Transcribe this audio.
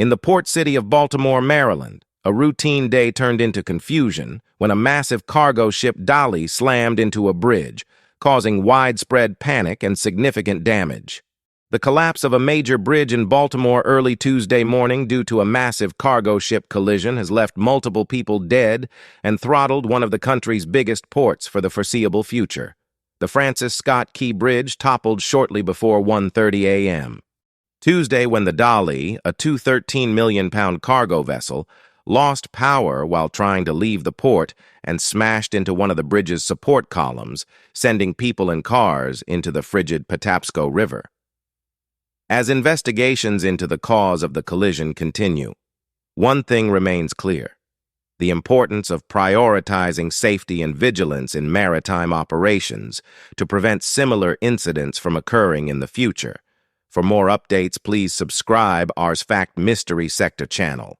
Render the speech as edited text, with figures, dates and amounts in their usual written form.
In the port city of Baltimore, Maryland, a routine day turned into confusion when a massive cargo ship Dali slammed into a bridge, causing widespread panic and significant damage. The collapse of a major bridge in Baltimore early Tuesday morning due to a massive cargo ship collision has left multiple people dead and throttled one of the country's biggest ports for the foreseeable future. The Francis Scott Key Bridge toppled shortly before 1:30 a.m. Tuesday, when the Dali, a 213 million pound cargo vessel, lost power while trying to leave the port and smashed into one of the bridge's support columns, sending people and cars into the frigid Patapsco River. As investigations into the cause of the collision continue, one thing remains clear: the importance of prioritizing safety and vigilance in maritime operations to prevent similar incidents from occurring in the future. For more updates, please subscribe our Factmystery Sector channel.